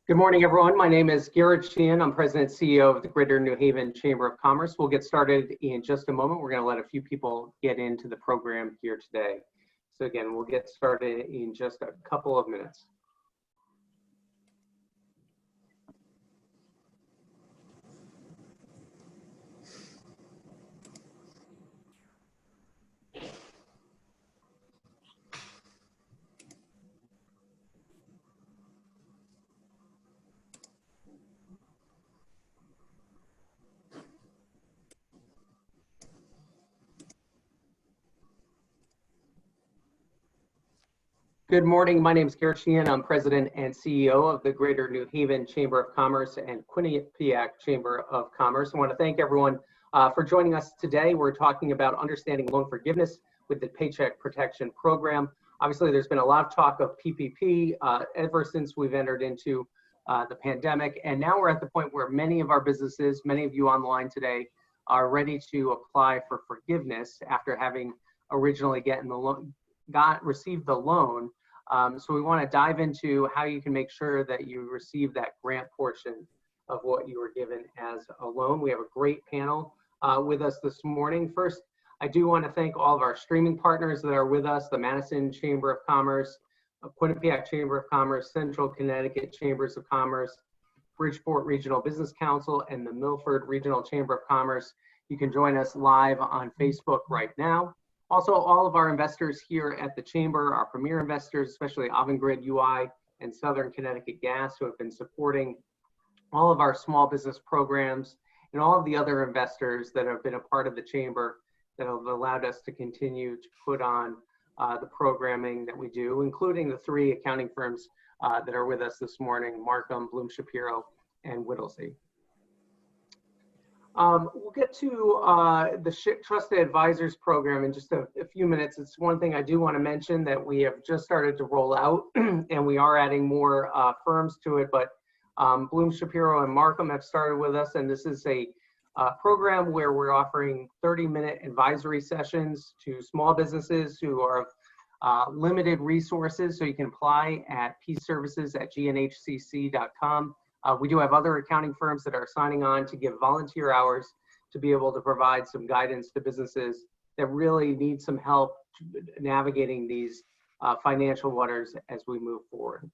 Good morning, everyone. My name is Garrett Sheehan. I'm President and CEO of the Greater New Haven Chamber of Commerce. We'll get started in just a moment. We're going to let a few people get into the program here today. So again, we'll get started in just a couple of minutes. Good morning. My name is Garrett Sheehan. I'm President and CEO of the Greater New Haven Chamber of Commerce and Quinnipiac Chamber of Commerce. I want to thank everyone for joining us today. We're talking about understanding loan forgiveness with the Paycheck Protection Program. Obviously, there's been a lot of talk of PPP ever since we've entered into the pandemic. And now we're at the point where many of our businesses, many of you online today, are ready to apply for forgiveness after having originally received the loan. So we want to dive into how you can make sure that you receive that grant portion of what you were given as a loan. We have a great panel with us this morning. First, I do want to thank all of our streaming partners that are with us, the Madison Chamber of Commerce, Quinnipiac Chamber of Commerce, Central Connecticut Chambers of Commerce, Bridgeport Regional Business Council, and the Milford Regional Chamber of Commerce. You can join us live on Facebook right now. Also, all of our investors here at the Chamber, our premier investors, especially Avangrid UI and Southern Connecticut Gas, who have been supporting all of our small business programs, and all of the other investors that have been a part of the Chamber that have allowed us to continue to put on the programming that we do, including the three accounting firms that are with us this morning, Markham, Bloom Shapiro, and Whittlesey. We'll get to the Trusted Advisors program in just a few minutes. It's one thing I do want to mention that we have just started to roll out, and we are adding more firms to it, but Bloom Shapiro and Markham have started with us, and this is a program where we're offering 30-minute advisory sessions to small businesses who are limited resources, so you can apply at peaceservices@gnhcc.com. We do have other accounting firms that are signing on to give volunteer hours to be able to provide some guidance to businesses that really need some help navigating these financial waters as we move forward.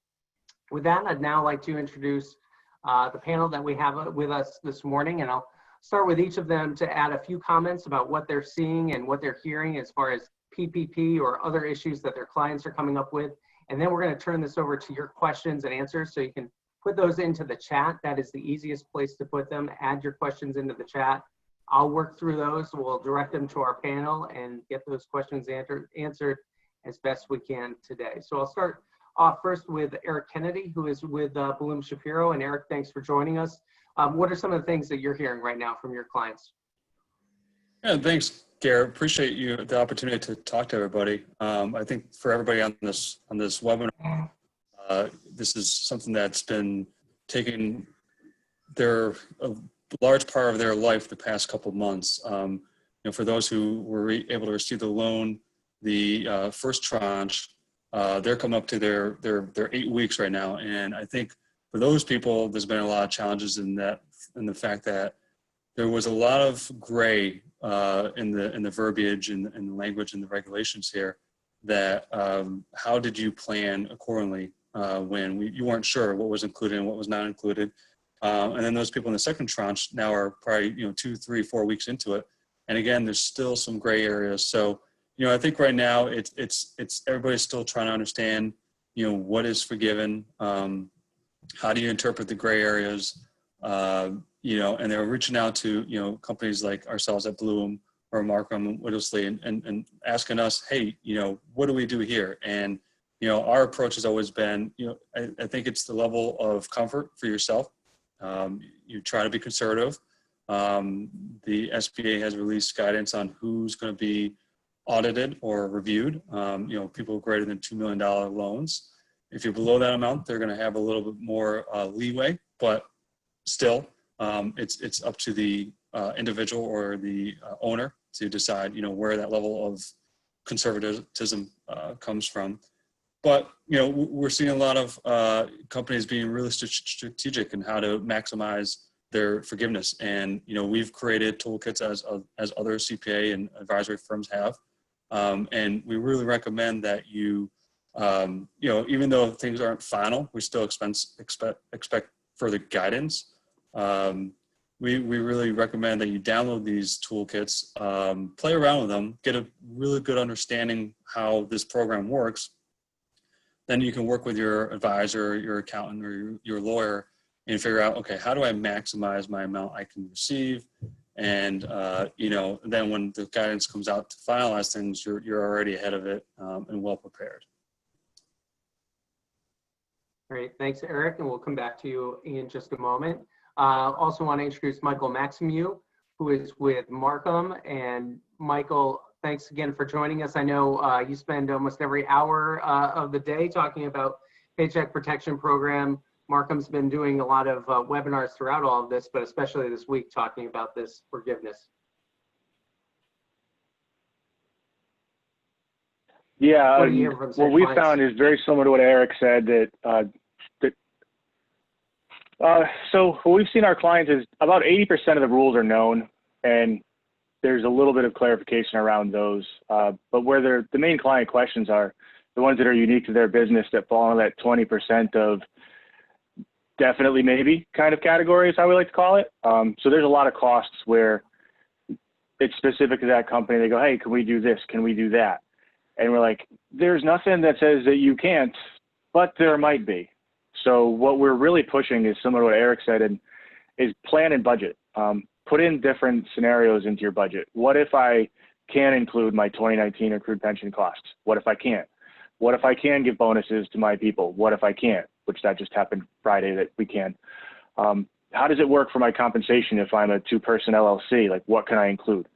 With that, I'd now like to introduce the panel that we have with us this morning, and I'll start with each of them to add a few comments about what they're seeing and what they're hearing as far as PPP or other issues that their clients are coming up with. And then we're going to turn this over to your questions and answers, so you can put those into the chat. That is the easiest place to put them. Add your questions into the chat. I'll work through those. We'll direct them to our panel and get those questions answered as best we can today. So I'll start off first with Eric Kennedy, who is with Bloom Shapiro. And Eric, thanks for joining us. What are some of the things that you're hearing right now from your clients? Yeah, thanks, Garrett. Appreciate the opportunity to talk to everybody. I think for everybody on this webinar, this is something that's been taking a large part of their life the past couple of months. For those who were able to receive the loan, the first tranche, they're coming up to their 8 weeks right now. And I think for those people, there's been a lot of challenges in the fact that there was a lot of gray in the verbiage and the language and the regulations here that how did you plan accordingly when you weren't sure what was included and what was not included. And then those people in the second tranche now are probably 2, 3, 4 weeks into it. And again, there's still some gray areas. So, I think right now it's everybody's still trying to understand, what is forgiven, how do you interpret the gray areas, and they're reaching out to, companies like ourselves at Bloom or Markham and Whittlesey and asking us, hey, what do we do here? And, our approach has always been, I think it's the level of comfort for yourself. You try to be conservative. The SBA has released guidance on who's going to be audited or reviewed. People greater than $2 million loans. If you're below that amount, they're going to have a little bit more leeway, but still, it's up to the individual or the owner to decide, where that level of conservatism comes from. but we're seeing a lot of companies being really strategic in how to maximize their forgiveness, and we've created toolkits as other CPA and advisory firms have, and we really recommend that you even though things aren't final, we still expect further guidance. We really recommend that you download these toolkits, play around with them, get a really good understanding how this program works. Then you can work with your advisor, your accountant, or your lawyer and figure out, okay, how do I maximize my amount I can receive? And, then when the guidance comes out to finalize things, you're already ahead of it and well prepared. Great, thanks, Eric, and we'll come back to you in just a moment. Also want to introduce Michael Maxim, who is with Markham. And Michael, thanks again for joining us. I know you spend almost every hour of the day talking about Paycheck Protection Program. Markham's been doing a lot of webinars throughout all of this, but especially this week talking about this forgiveness. Yeah, what we found is very similar to what Eric said, so what we've seen our clients is about 80% of the rules are known, and there's a little bit of clarification around those. But where the main client questions are the ones that are unique to their business that fall in that 20% of definitely maybe kind of category is how we like to call it. So there's a lot of costs where it's specific to that company. They go, hey, can we do this? Can we do that? And we're like, there's nothing that says that you can't, but there might be. So what we're really pushing is similar to what Eric said, and is plan and budget. Put in different scenarios into your budget. What if I can include my 2019 accrued pension costs? What if I can't? What if I can give bonuses to my people? What if I can't? Which that just happened Friday that we can. How does it work for my compensation if I'm a two-person LLC? Like, what can I include?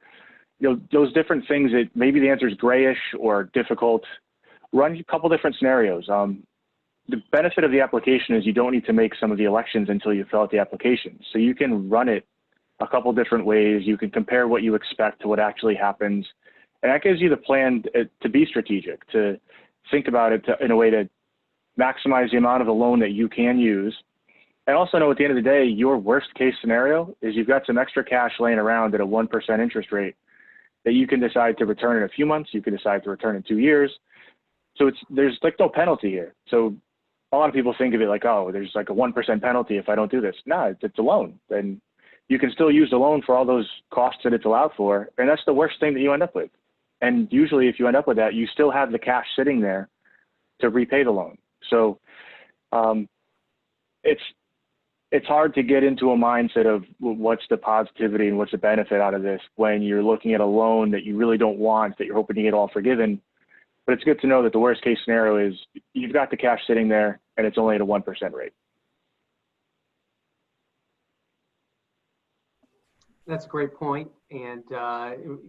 Those different things that maybe the answer is grayish or difficult. Run a couple different scenarios. The benefit of the application is you don't need to make some of the elections until you fill out the application. So you can run it a couple different ways. You can compare what you expect to what actually happens. And that gives you the plan to be strategic, to think about it in a way to maximize the amount of the loan that you can use. And also know at the end of the day, your worst case scenario is you've got some extra cash laying around at a 1% interest rate that you can decide to return in a few months. You can decide to return in 2 years. So there's like no penalty here. So a lot of people think of it like, oh, there's like a 1% penalty if I don't do this. No, it's a loan. And you can still use the loan for all those costs that it's allowed for. And that's the worst thing that you end up with. And usually if you end up with that, you still have the cash sitting there to repay the loan. So it's hard to get into a mindset of what's the positivity and what's the benefit out of this when you're looking at a loan that you really don't want, that you're hoping to get all forgiven. But it's good to know that the worst case scenario is you've got the cash sitting there and it's only at a 1% rate. That's a great point, and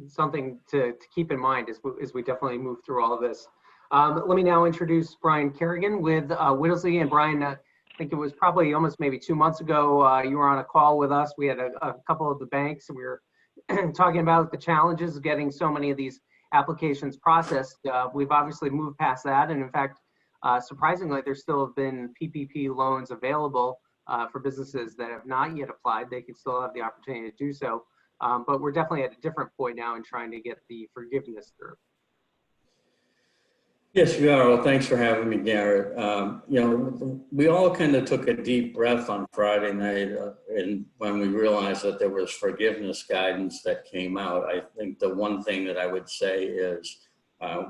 something to keep in mind as we definitely move through all of this. Let me now introduce Brian Kerrigan with Whittlesley. And Brian, I think it was probably almost maybe 2 months ago, you were on a call with us. We had a couple of the banks, and we were talking about the challenges of getting so many of these applications processed. We've obviously moved past that, and in fact, surprisingly, there still have been PPP loans available for businesses that have not yet applied. They can still have the opportunity to do so, but we're definitely at a different point now in trying to get the forgiveness through. Yes, we are. Well, thanks for having me, Garrett. We all kind of took a deep breath on Friday night and when we realized that there was forgiveness guidance that came out. I think the one thing that I would say is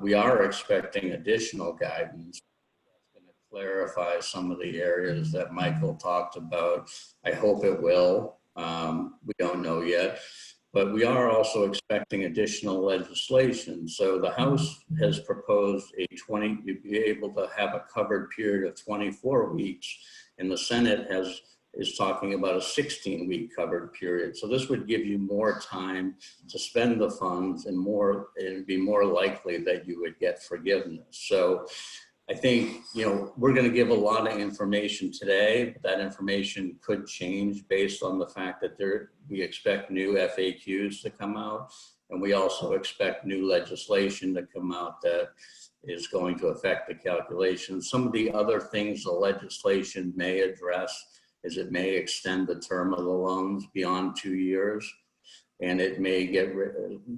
we are expecting additional guidance that's going to clarify some of the areas that Michael talked about. I hope it will. We don't know yet. But we are also expecting additional legislation. So the House has proposed you'd be able to have a covered period of 24 weeks, and the Senate is talking about a 16-week covered period. So this would give you more time to spend the funds, and it'd be more likely that you would get forgiveness. So I think, we're going to give a lot of information today, but that information could change based on the fact that we expect new FAQs to come out. And we also expect new legislation to come out that is going to affect the calculation. Some of the other things the legislation may address is it may extend the term of the loans beyond 2 years. And it may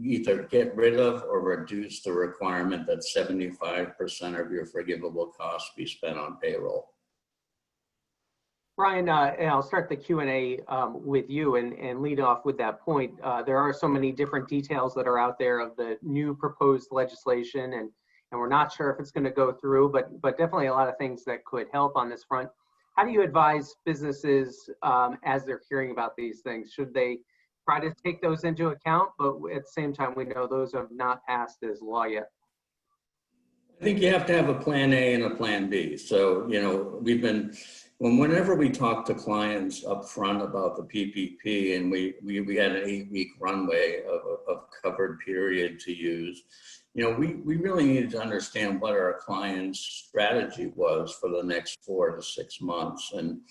either get rid of or reduce the requirement that 75% of your forgivable costs be spent on payroll. Brian, and I'll start the Q&A with you and lead off with that point. There are so many different details that are out there of the new proposed legislation, and we're not sure if it's going to go through, but definitely a lot of things that could help on this front. How do you advise businesses as they're hearing about these things? Should they try to take those into account, but at the same time, we know those have not passed as law yet? I think you have to have a plan A and a plan B. So, whenever we talk to clients up front about the PPP, and we had an 8-week runway of covered period to use, we really needed to understand what our client's strategy was for the next 4 to 6 months. And,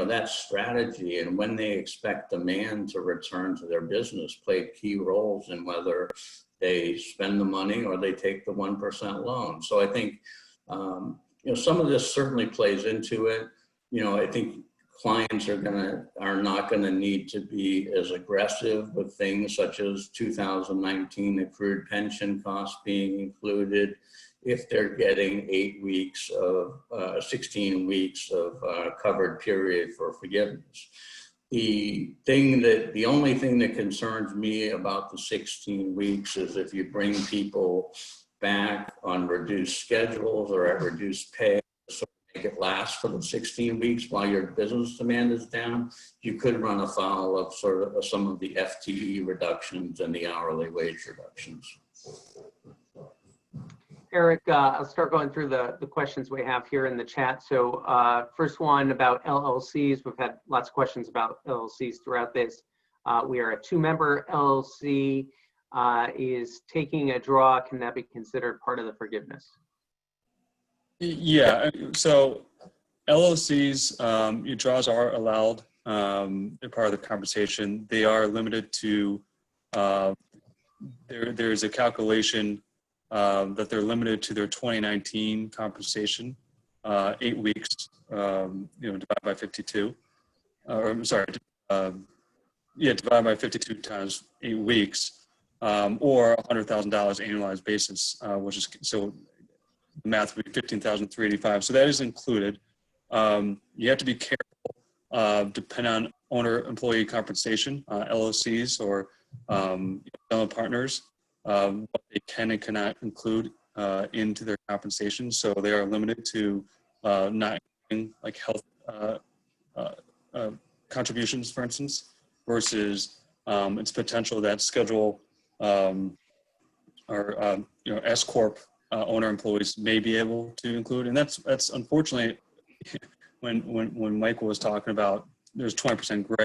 that strategy and when they expect demand to return to their business played key roles in whether they spend the money or they take the 1% loan. So I think, some of this certainly plays into it. I think clients are not gonna need to be as aggressive with things such as 2019 accrued pension costs being included if they're getting 16 weeks of covered period for forgiveness. The only thing that concerns me about the 16 weeks is if you bring people back on reduced schedules or at reduced pay, make it last for the 16 weeks while your business demand is down, you could run afoul of some of the FTE reductions and the hourly wage reductions. Eric, I'll start going through the questions we have here in the chat. So first one about LLCs. We've had lots of questions about LLCs throughout this. We are a 2-member LLC. Is taking a draw, can that be considered part of the forgiveness? Yeah, so LLCs, your draws are allowed. They're part of the compensation. They are limited to, there's a calculation that they're limited to their 2019 compensation, 8 weeks, divided by 52. Divided by 52 times 8 weeks, or $100,000 annualized basis, which is, so the math would be 15,385. So that is included. You have to be careful, depending on owner-employee compensation, LLCs or general partners, what they can and cannot include into their compensation. So they are limited to not including like health contributions, for instance, versus it's potential that schedule or S Corp owner employees may be able to include, and that's unfortunately when Michael was talking about there's 20% gray.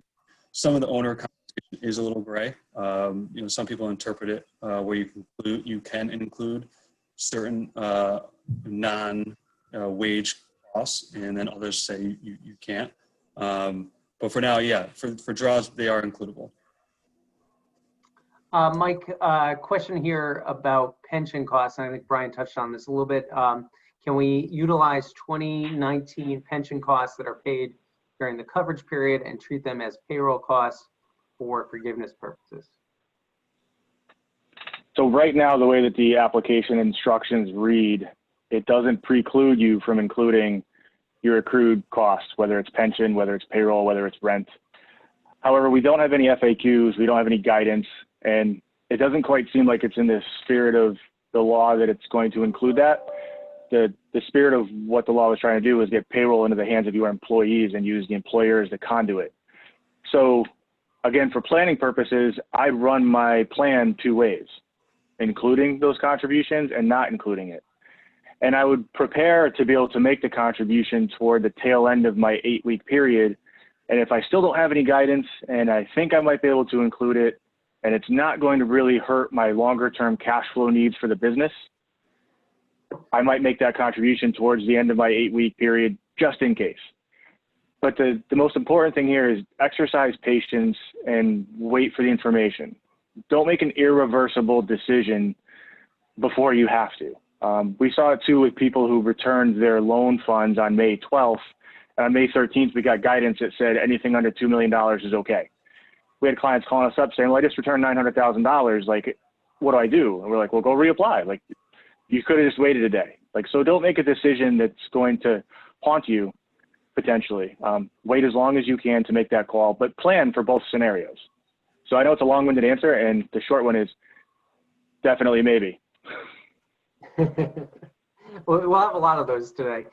Some of the owner compensation is a little gray. Some people interpret it where you can include certain non-wage costs, and then others say you can't. But for now, yeah, for draws they are includable. Mike, question here about pension costs. I think Brian touched on this a little bit. Can we utilize 2019 pension costs that are paid during the coverage period and treat them as payroll costs for forgiveness purposes? So right now, the way that the application instructions read, it doesn't preclude you from including your accrued costs, whether it's pension, whether it's payroll, whether it's rent. However, we don't have any FAQs, we don't have any guidance, and it doesn't quite seem like it's in the spirit of the law that it's going to include that. The spirit of what the law was trying to do is get payroll into the hands of your employees and use the employer as the conduit. So again, for planning purposes, I run my plan 2 ways, including those contributions and not including it. And I would prepare to be able to make the contribution toward the tail end of my 8-week period. And if I still don't have any guidance and I think I might be able to include it, and it's not going to really hurt my longer term cash flow needs for the business, I might make that contribution towards the end of my 8-week period, just in case. But the most important thing here is exercise patience and wait for the information. Don't make an irreversible decision before you have to. We saw it too with people who returned their loan funds on May 12th. And on May 13th, we got guidance that said anything under $2 million is okay. We had clients calling us up saying, well, I just returned $900,000. Like, what do I do? And we're like, well, go reapply. Like, you could have just waited a day. Like, so don't make a decision that's going to haunt you potentially. Wait as long as you can to make that call, but plan for both scenarios. So I know it's a long-winded answer, and the short one is definitely maybe. We'll have a lot of those today.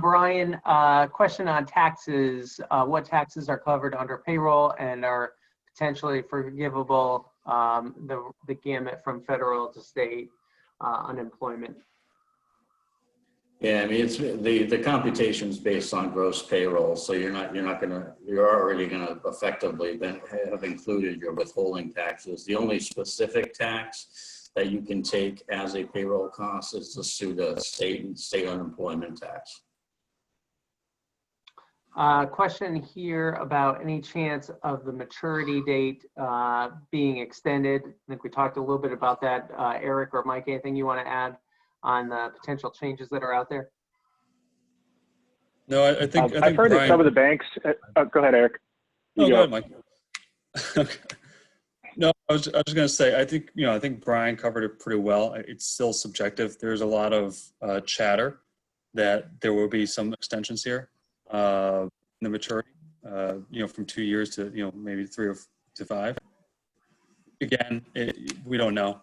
Brian, question on taxes. What taxes are covered under payroll and are potentially forgivable, the gamut from federal to state unemployment? Yeah, I mean, it's the computation's based on gross payroll, so you're already gonna effectively have included your withholding taxes. The only specific tax that you can take as a payroll cost is the SUTA, state unemployment tax. Question here about any chance of the maturity date being extended. I think we talked a little bit about that. Eric or Mike, anything you want to add on the potential changes that are out there? No, I think I've heard that some of the banks. Go ahead, Eric. No, go ahead, Mike. Okay. No, I was just going to say, I think Brian covered it pretty well. It's still subjective. There's a lot of chatter that there will be some extensions here in the maturity, from 2 years to, maybe 3 to 5. Again, we don't know.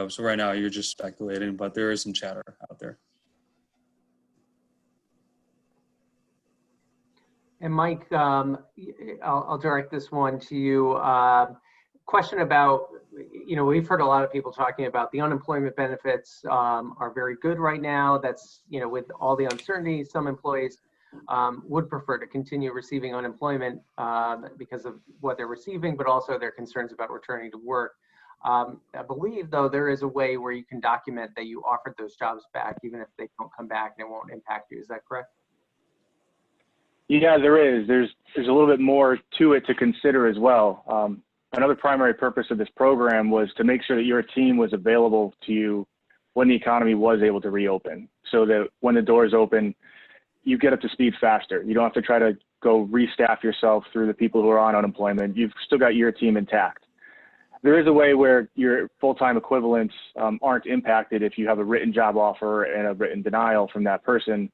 So right now you're just speculating, but there is some chatter out there. And Mike, I'll direct this one to you. Question about, we've heard a lot of people talking about the unemployment benefits are very good right now. That's, with all the uncertainty, some employees would prefer to continue receiving unemployment because of what they're receiving, but also their concerns about returning to work. I believe, though, there is a way where you can document that you offered those jobs back, even if they don't come back and it won't impact you. Is that correct? Yeah, there is. There's a little bit more to it to consider as well. Another primary purpose of this program was to make sure that your team was available to you when the economy was able to reopen, so that when the doors open, you get up to speed faster. You don't have to try to go restaff yourself through the people who are on unemployment. You've still got your team intact. There is a way where your full-time equivalents aren't impacted if you have a written job offer and a written denial from that person.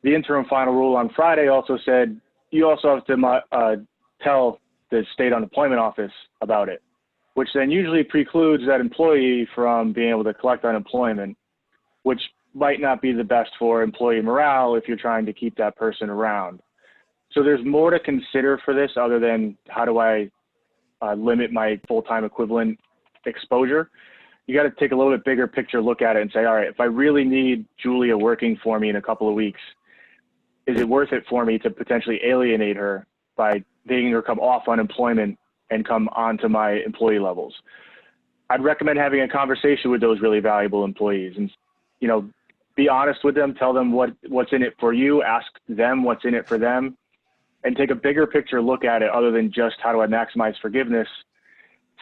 The interim final rule on Friday also said you also have to tell the state unemployment office about it, which then usually precludes that employee from being able to collect unemployment, which might not be the best for employee morale if you're trying to keep that person around. So there's more to consider for this other than how do I limit my full-time equivalent exposure. You got to take a little bit bigger picture look at it and say, all right, if I really need Julia working for me in a couple of weeks, is it worth it for me to potentially alienate her by making her come off unemployment and come onto my employee levels? I'd recommend having a conversation with those really valuable employees and, be honest with them, tell them what's in it for you, ask them what's in it for them, and take a bigger picture look at it other than just how do I maximize forgiveness.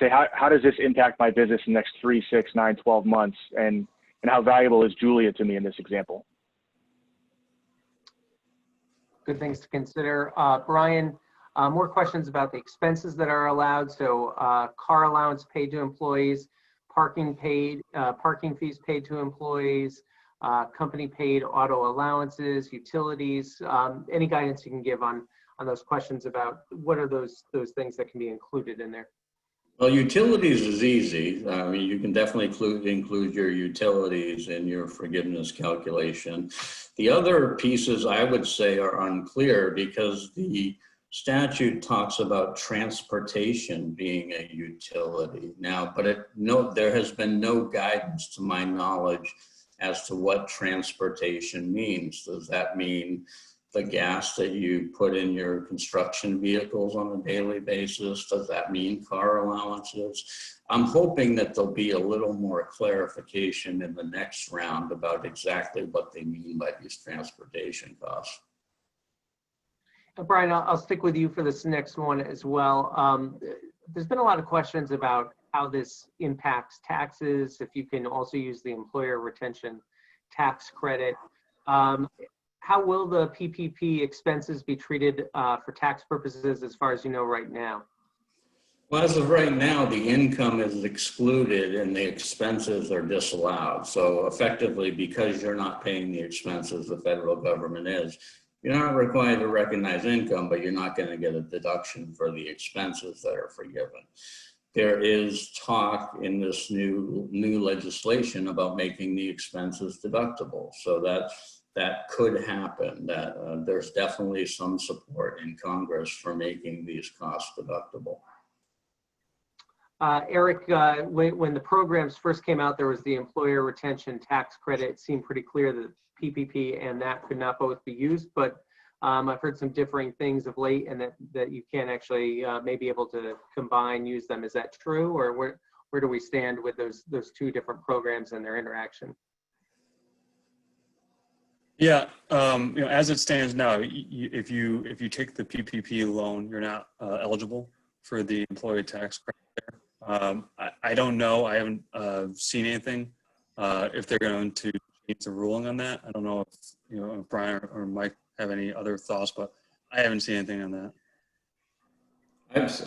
Say, how does this impact my business in the next 3, 6, 9, 12 months? And how valuable is Julia to me in this example? Good things to consider. Brian, more questions about the expenses that are allowed. So car allowance paid to employees, parking fees paid to employees, company paid auto allowances, utilities. Any guidance you can give on those questions about what are those things that can be included in there? Well, utilities is easy. I mean, you can definitely include your utilities in your forgiveness calculation. The other pieces I would say are unclear because the statute talks about transportation being a utility now, but there has been no guidance to my knowledge as to what transportation means. Does that mean the gas that you put in your construction vehicles on a daily basis? Does that mean car allowances? I'm hoping that there'll be a little more clarification in the next round about exactly what they mean by these transportation costs. Brian, I'll stick with you for this next one as well. There's been a lot of questions about how this impacts taxes, if you can also use the employer retention tax credit. How will the PPP expenses be treated for tax purposes as far as you know right now? Well, as of right now, the income is excluded and the expenses are disallowed. So effectively, because you're not paying the expenses, the federal government is, you're not required to recognize income, but you're not going to get a deduction for the expenses that are forgiven. There is talk in this new legislation about making the expenses deductible. So that could happen. That there's definitely some support in Congress for making these costs deductible. Eric, when the programs first came out, there was the employer retention tax credit. It seemed pretty clear that PPP and that could not both be used, but I've heard some differing things of late, and that you can actually may be able to use them. Is that true, or where do we stand with those two different programs and their interaction? Yeah, as it stands now, if you take the PPP loan, you're not eligible for the employee tax credit there. I don't know. I haven't seen anything if they're going to change the ruling on that. I don't know if Brian or Mike have any other thoughts, but I haven't seen anything on that.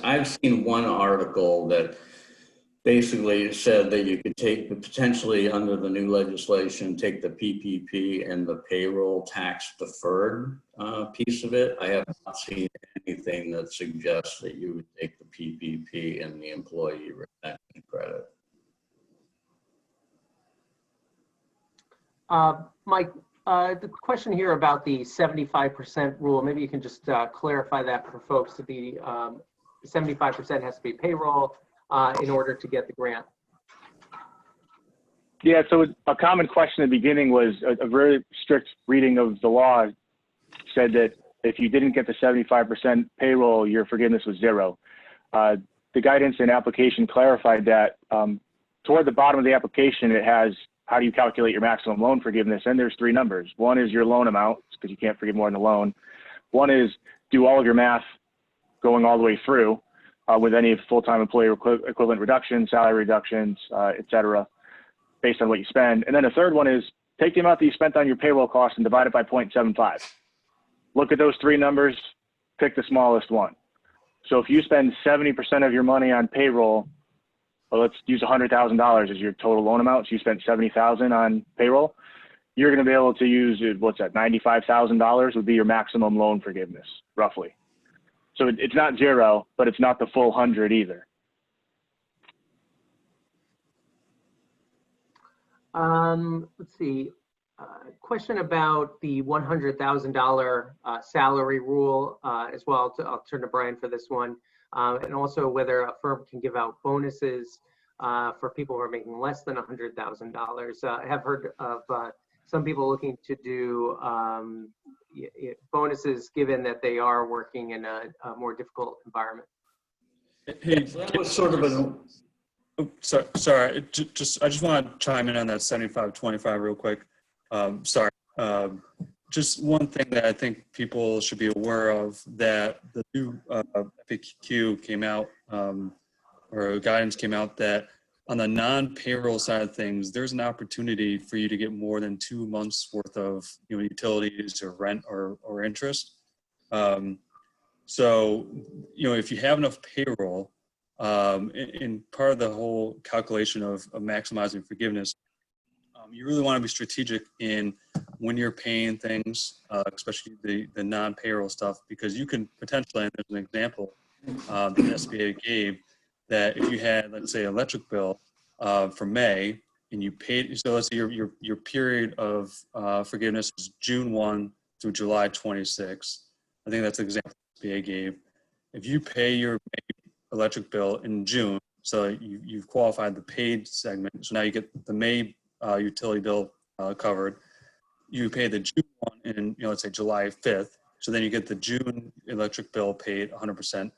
I've seen one article that basically said that you could take potentially under the new legislation, take the PPP and the payroll tax deferred piece of it. I have not seen anything that suggests that you would take the PPP and the employee retention credit. Mike, the question here about the 75% rule, maybe you can just clarify that for folks. To be 75% has to be payroll in order to get the grant. Yeah, so a common question at the beginning was a very strict reading of the law said that if you didn't get the 75% payroll, your forgiveness was zero. The guidance and application clarified that. Toward the bottom of the application, it has how do you calculate your maximum loan forgiveness, and there's three numbers. One is your loan amount, because you can't forgive more than the loan. One is do all of your math going all the way through with any full-time employee equivalent reductions, salary reductions, et cetera, based on what you spend. And then the third one is take the amount that you spent on your payroll costs and divide it by 0.75. Look at those three numbers, pick the smallest one. So if you spend 70% of your money on payroll, well, let's use $100,000 as your total loan amount. So you spent $70,000 on payroll. You're going to be able to use, what's that, $95,000 would be your maximum loan forgiveness, roughly. So it's not zero, but it's not the full 100 either. Let's see. Question about the $100,000 salary rule as well. I'll turn to Brian for this one. And also whether a firm can give out bonuses for people who are making less than $100,000. I have heard of some people looking to do bonuses given that they are working in a more difficult environment. Hey, So that was sort of an... Oh, sorry. I just want to chime in on that 75-25 real quick. Sorry. Just one thing that I think people should be aware of, that the new FAQ came out, or guidance came out, that on the non-payroll side of things, there's an opportunity for you to get more than 2 months worth of utilities or rent or interest. So, if you have enough payroll, in part of the whole calculation of maximizing forgiveness, you really want to be strategic in when you're paying things, especially the non-payroll stuff, because you can potentially, and there's an example that the SBA gave, that if you had, let's say, electric bill for May, and you paid, so let's say your period of forgiveness is June 1 through July 26. I think that's the example the SBA gave. If you pay your May electric bill in June, so you've qualified the paid segment, so now you get the May utility bill covered. You pay the June one in, let's say July 5th. So then you get the June electric bill paid 100%.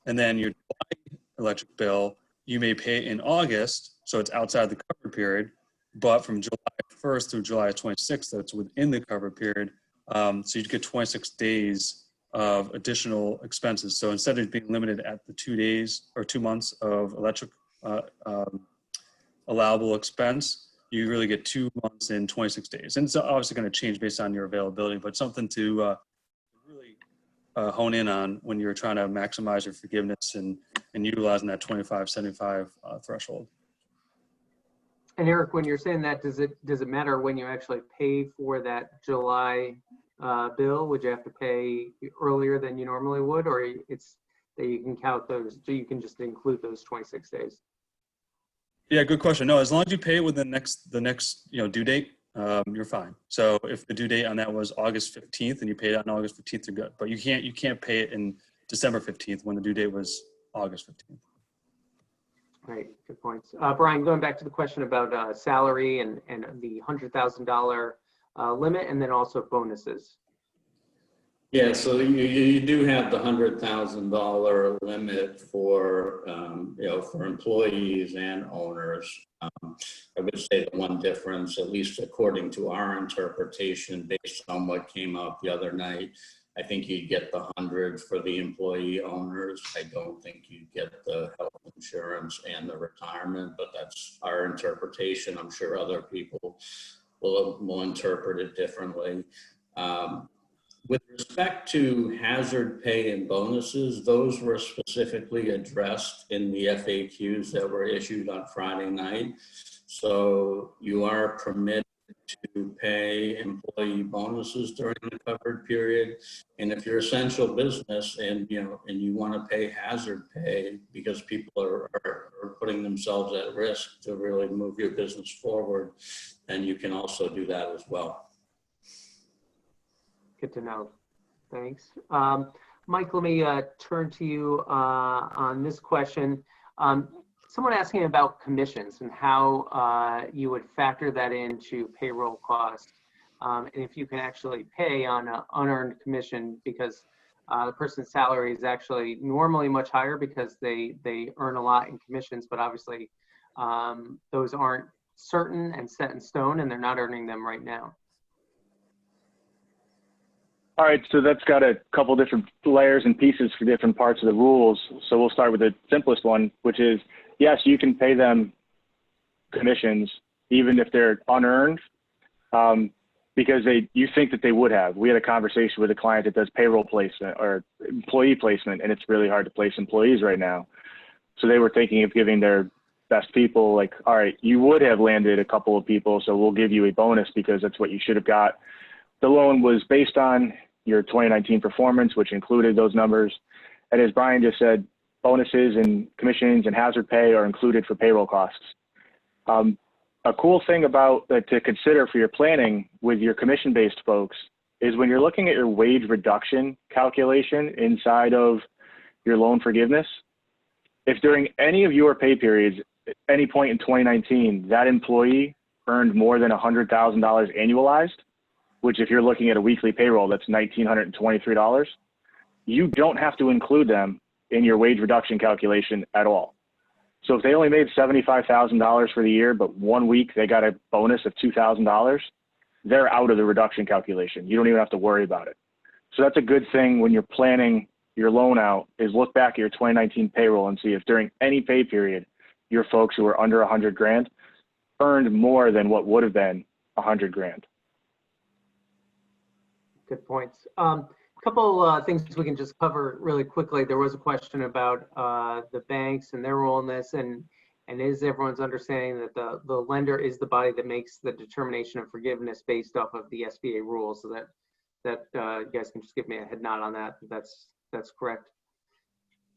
And then your July electric bill, you may pay in August, so it's outside the covered period, but from July 1st through July 26th, that's within the covered period. So you'd get 26 days of additional expenses. So instead of being limited at the 2 days or 2 months of electric allowable expense, you really get 2 months in 26 days. And it's obviously going to change based on your availability, but something to really hone in on when you're trying to maximize your forgiveness and utilizing that 25/75 threshold. And Eric, when you're saying that, does it matter when you actually pay for that July bill? Would you have to pay earlier than you normally would, or it's that you can count those, so you can just include those 26 days? Yeah, good question. No, as long as you pay it within the next due date, you're fine. So if the due date on that was August 15th and you paid it on August 15th, you're good. But you can't pay it in December 15th when the due date was August 15th. Right, good points. Brian, going back to the question about salary and the $100,000 limit, and then also bonuses. Yeah, so you do have the $100,000 limit for for employees and owners. I would say the one difference, at least according to our interpretation, based on what came out the other night, I think you'd get the 100 for the employee owners. I don't think you'd get the health insurance and the retirement, but that's our interpretation. I'm sure other people will interpret it differently. With respect to hazard pay and bonuses, those were specifically addressed in the FAQs that were issued on Friday night. So you are permitted to pay employee bonuses during the covered period. And if you're essential business and you want to pay hazard pay because people are putting themselves at risk to really move your business forward, then you can also do that as well. Good to know. Thanks. Mike, let me turn to you on this question. Someone asking about commissions and how you would factor that into payroll costs, and if you can actually pay on an unearned commission, because the person's salary is actually normally much higher because they earn a lot in commissions, but obviously those aren't certain and set in stone, and they're not earning them right now. All right, so that's got a couple different layers and pieces for different parts of the rules. So we'll start with the simplest one, which is, yes, you can pay them commissions even if they're unearned, because you think that they would have. We had a conversation with a client that does payroll placement or employee placement, and it's really hard to place employees right now. So they were thinking of giving their best people, like, all right, you would have landed a couple of people, so we'll give you a bonus because that's what you should have got. The loan was based on your 2019 performance, which included those numbers. And as Brian just said, bonuses and commissions and hazard pay are included for payroll costs. A cool thing about to consider for your planning with your commission-based folks is when you're looking at your wage reduction calculation inside of your loan forgiveness, if during any of your pay periods, at any point in 2019, that employee earned more than $100,000 annualized, which if you're looking at a weekly payroll, that's $1,923, you don't have to include them in your wage reduction calculation at all. So if they only made $75,000 for the year, but 1 week they got a bonus of $2,000, they're out of the reduction calculation. You don't even have to worry about it. So that's a good thing when you're planning your loan out, is look back at your 2019 payroll and see if during any pay period, your folks who are under 100 grand earned more than what would have been 100 grand. Good points. Couple things we can just cover really quickly. There was a question about the banks and their role in this, and is everyone's understanding that the lender is the body that makes the determination of forgiveness based off of the SBA rules, so that you guys can just give me a head nod on that. That's correct.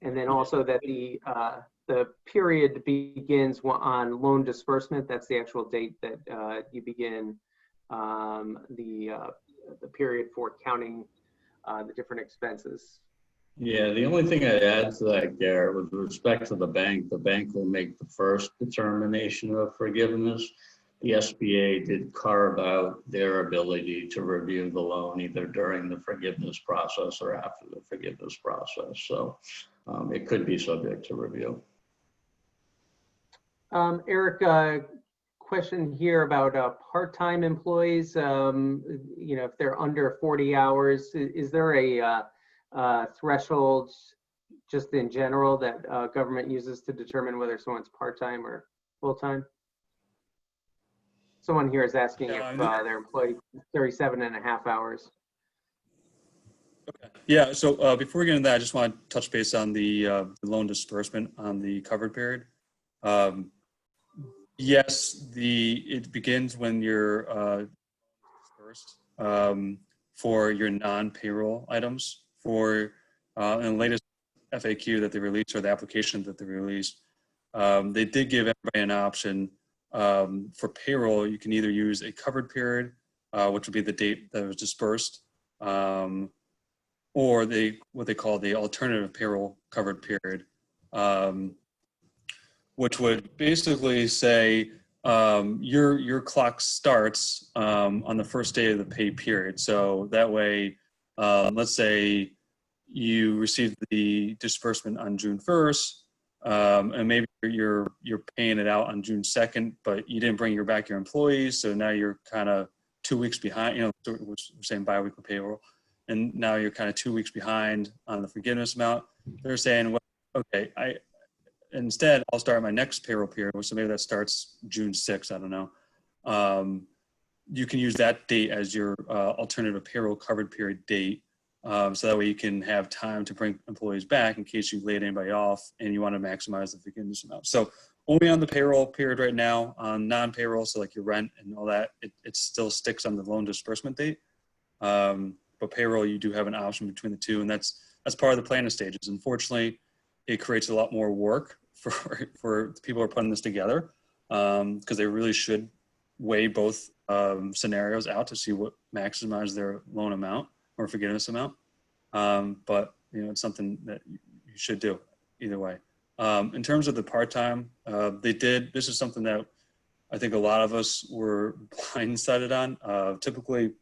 And then also that the period begins on loan disbursement. That's the actual date that you begin the period for counting the different expenses. Yeah, the only thing I'd add to that, Garrett, with respect to the bank will make the first determination of forgiveness. The SBA did carve out their ability to review the loan either during the forgiveness process or after the forgiveness process. So it could be subject to review. Eric, question here about part-time employees. If they're under 40 hours, is there a threshold just in general that government uses to determine whether someone's part-time or full-time? Someone here is asking if they're employed 37.5 hours. Okay. Yeah, so before we get into that, I just want to touch base on the loan disbursement on the covered period. Yes, it begins when you're dispersed for your non-payroll items. For in the latest FAQ that they released, or the application that they released, they did give everybody an option. For payroll, you can either use a covered period, which would be the date that was dispersed, or what they call the alternative payroll covered period, which would basically say your clock starts on the first day of the pay period. So that way, let's say you received the disbursement on June 1st, and maybe you're paying it out on June 2nd, but you didn't bring back your employees, so now you're kind of 2 weeks behind. We're saying biweekly payroll, and now you're kind of 2 weeks behind on the forgiveness amount. They're saying, well, okay, instead I'll start my next payroll period, so maybe that starts June 6th. I don't know. You can use that date as your alternative payroll covered period date. So that way you can have time to bring employees back in case you laid anybody off and you want to maximize the forgiveness amount. So only on the payroll period right now. On non-payroll, so like your rent and all that, it still sticks on the loan disbursement date. But payroll, you do have an option between the two, and that's part of the planning stages. Unfortunately, it creates a lot more work for the people who are putting this together, because they really should weigh both scenarios out to see what maximizes their loan amount or forgiveness amount. But it's something that you should do either way. In terms of the part-time, this is something that I think a lot of us were blindsided on. Typically,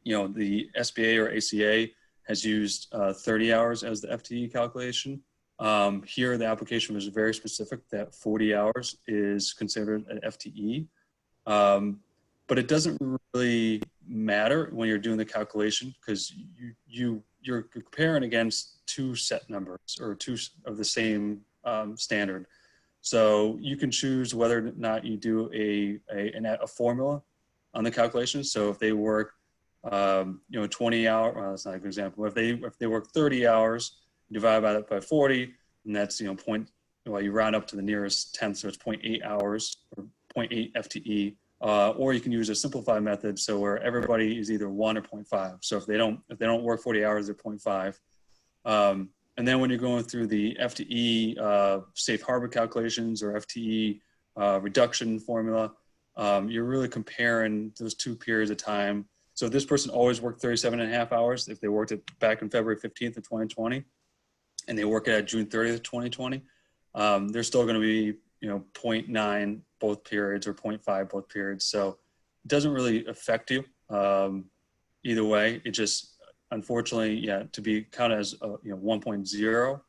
the SBA or ACA has used 30 hours as the FTE calculation. Here, the application was very specific that 40 hours is considered an FTE. But it doesn't really matter when you're doing the calculation, because you're comparing against two set numbers or two of the same standard. So you can choose whether or not you do a formula on the calculation. So if they work 20 hours, well, that's not a good example. If they work 30 hours, divide by 40, and that's you round up to the nearest tenth, so it's 0.8 hours or 0.8 FTE. Or you can use a simplified method, so where everybody is either 1 or 0.5. So if they don't work 40 hours, they're 0.5. And then when you're going through the FTE safe harbor calculations or FTE reduction formula, you're really comparing those two periods of time. So if this person always worked 37.5 hours, if they worked it back in February 15th of 2020, and they work it at June 30th of 2020, they're still going to be 0.9 both periods or 0.5 both periods. So it doesn't really affect you either way. It just, unfortunately, to be counted as 1.0,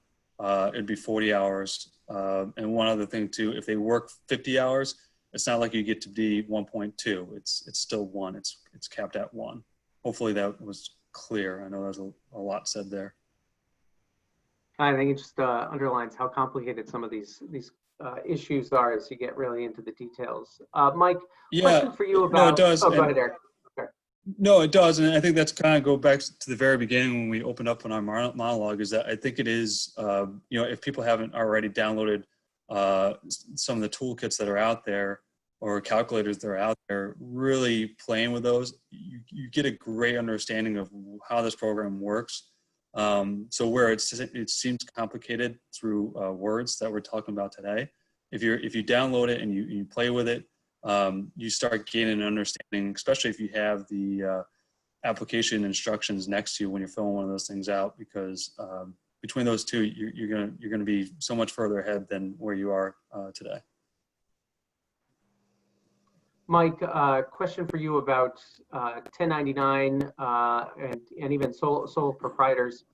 it'd be 40 hours. And one other thing too, if they work 50 hours, it's not like you get to be 1.2. It's still 1. It's capped at 1. Hopefully that was clear. I know there's a lot said there. I think it just underlines how complicated some of these issues are as you get really into the details. Mike, question for you about. No, it does. Oh, go ahead, Eric. Okay. No, it does, and I think that's kind of go back to the very beginning when we opened up on our monologue. Is that I think it is, if people haven't already downloaded some of the toolkits that are out there or calculators that are out there, really playing with those, you get a great understanding of how this program works. So where it seems complicated through words that we're talking about today, if you download it and you play with it, you start gaining an understanding, especially if you have the application instructions next to you when you're filling one of those things out, because between those two, you're gonna be so much further ahead than where you are today. Mike, question for you about 1099 and even sole proprietors.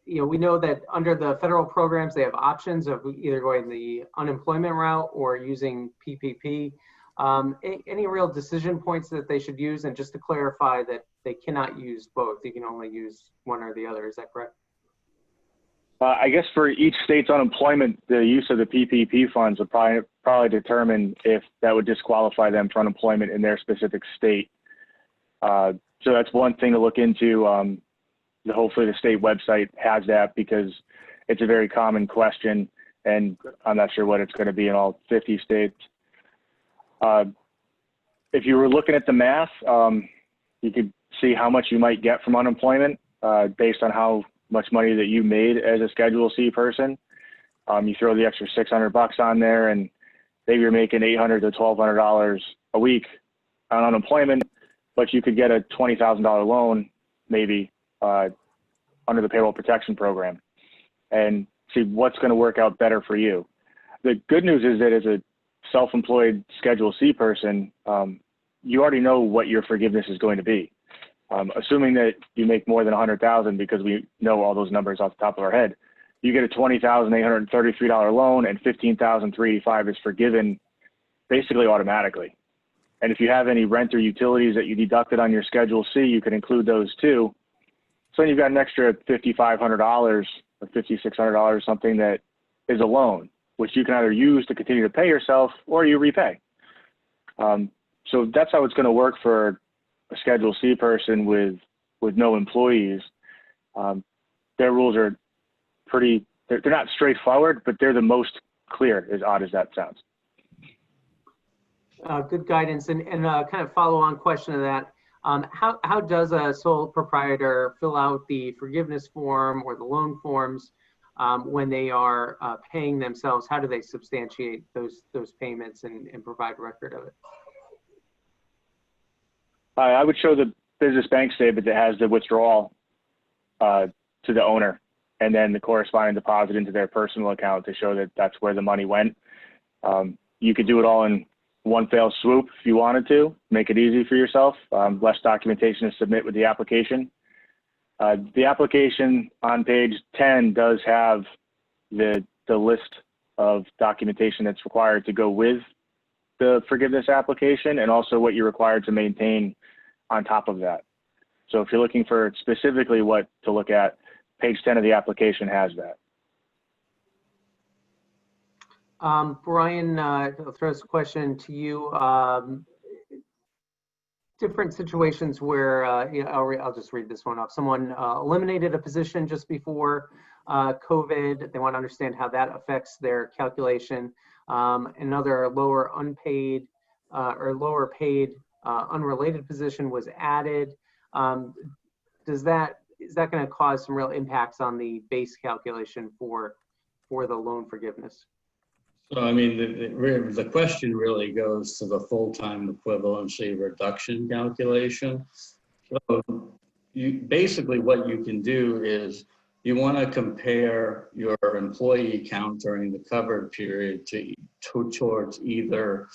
we know that under the federal programs, they have options of either going the unemployment route or using PPP. Any real decision points that they should use? And just to clarify that they cannot use both. You can only use one or the other. Is that correct? I guess for each state's unemployment, the use of the PPP funds would probably determine if that would disqualify them for unemployment in their specific state. So that's one thing to look into. Hopefully the state website has that, because it's a very common question, and I'm not sure what it's going to be in all 50 states. If you were looking at the math, you could see how much you might get from unemployment based on how much money that you made as a Schedule C person. You throw the extra $600 on there, and maybe you're making $800 to $1,200 a week on unemployment, but you could get a $20,000 loan maybe under the Payroll Protection Program, and see what's going to work out better for you. The good news is that as a self-employed Schedule C person, you already know what your forgiveness is going to be. Assuming that you make more than $100,000, because we know all those numbers off the top of our head, you get a $20,833 loan, and $15,385 is forgiven basically automatically. And if you have any rent or utilities that you deducted on your Schedule C, you can include those too. So then you've got an extra $5,500 or $5,600, something that is a loan, which you can either use to continue to pay yourself or you repay. So that's how it's going to work for a Schedule C person with no employees. Their rules are they're not straightforward, but they're the most clear, as odd as that sounds. Good guidance. And kind of follow-on question to that. How does a sole proprietor fill out the forgiveness form or the loan forms when they are paying themselves? How do they substantiate those payments and provide record of it? I would show the business bank statement that has the withdrawal to the owner, and then the corresponding deposit into their personal account to show that that's where the money went. You could do it all in one fell swoop if you wanted to, make it easy for yourself. Less documentation to submit with the application. The application on page 10 does have the list of documentation that's required to go with the forgiveness application, and also what you're required to maintain on top of that. So if you're looking for specifically what to look at, page 10 of the application has that. Brian, I'll throw this question to you. Different situations where, I'll just read this one off. Someone eliminated a position just before COVID. They want to understand how that affects their calculation. Another lower unpaid or lower paid unrelated position was added. Is that going to cause some real impacts on the base calculation for the loan forgiveness? So, I mean, the question really goes to the full-time equivalency reduction calculation. So basically what you can do is you want to compare your employee count during the covered period towards either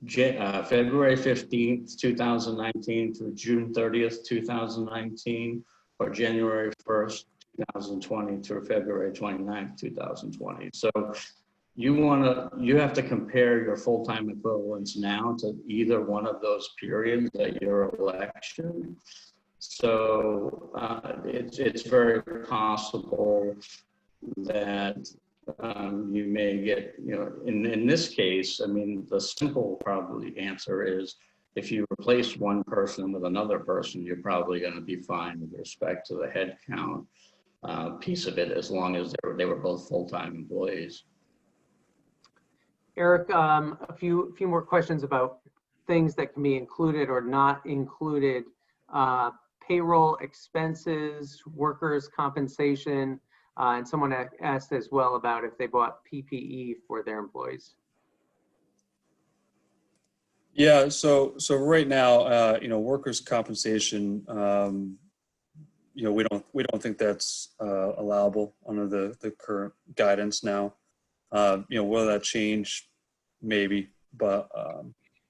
February 15th, 2019 through June 30th, 2019, or January 1st, 2020 through February 29th, 2020. So you have to compare your full-time equivalents now to either one of those periods at your election. So it's very possible that you may get, in this case, I mean, the simple probably answer is if you replace one person with another person, you're probably going to be fine with respect to the head count piece of it, as long as they were both full-time employees. Eric, a few more questions about things that can be included or not included. Payroll expenses, workers' compensation, and someone asked as well about if they bought PPE for their employees. Yeah, so right now, workers' compensation, we don't think that's allowable under the current guidance now. Will that change? Maybe, but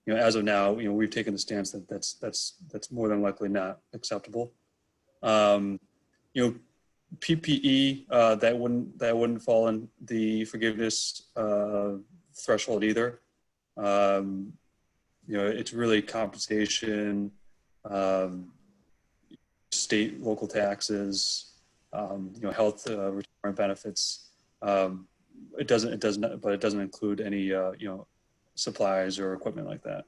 as of now, we've taken the stance that that's more than likely not acceptable. PPE, that wouldn't fall in the forgiveness threshold either. It's really compensation, state, local taxes, health retirement benefits. It doesn't include any supplies or equipment like that.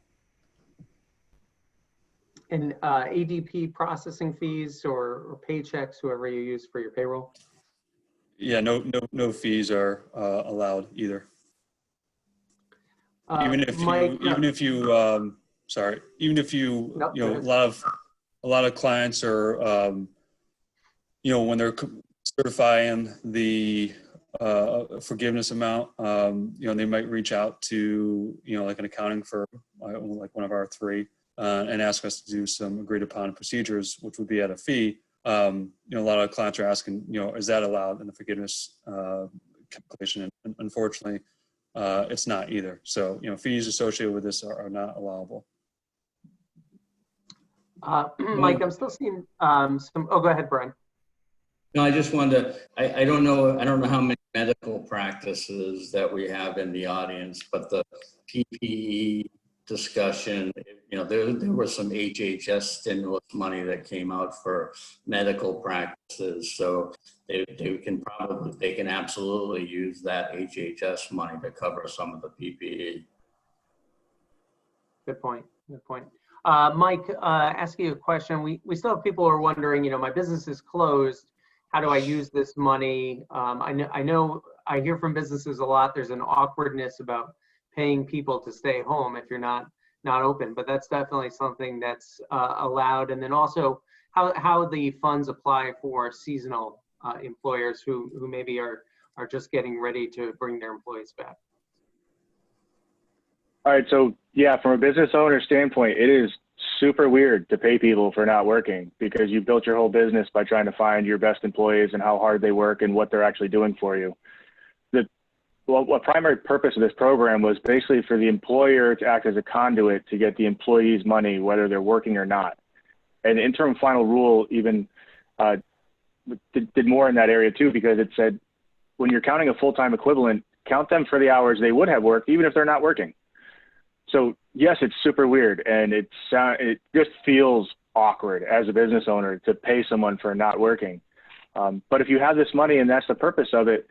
And ADP processing fees or paychecks, whoever you use for your payroll? Yeah, no fees are allowed either. Even if a lot of clients are, when they're certifying the forgiveness amount, they might reach out to, like an accounting firm, like one of our three, and ask us to do some agreed upon procedures, which would be at a fee. A lot of clients are asking, is that allowed in the forgiveness calculation? And unfortunately, it's not either. So, fees associated with this are not allowable. Mike, I'm still seeing oh, go ahead, Brian. No, I just wanted to, I don't know how many medical practices that we have in the audience, but the PPE discussion, there was some HHS stimulus money that came out for medical practices. So they can absolutely use that HHS money to cover some of the PPE. Good point. Mike, ask you a question. We still have people who are wondering, my business is closed. How do I use this money? I know I hear from businesses a lot. There's an awkwardness about paying people to stay home if you're not open, but that's definitely something that's allowed. And then also how the funds apply for seasonal employers who maybe are just getting ready to bring their employees back. All right, so yeah, from a business owner standpoint, it is super weird to pay people for not working because you built your whole business by trying to find your best employees and how hard they work and what they're actually doing for you. What primary purpose of this program was basically for the employer to act as a conduit to get the employees' money, whether they're working or not. And the interim final rule even did more in that area too, because it said when you're counting a full-time equivalent, count them for the hours they would have worked, even if they're not working. So yes, it's super weird, and it just feels awkward as a business owner to pay someone for not working. But if you have this money and that's the purpose of it,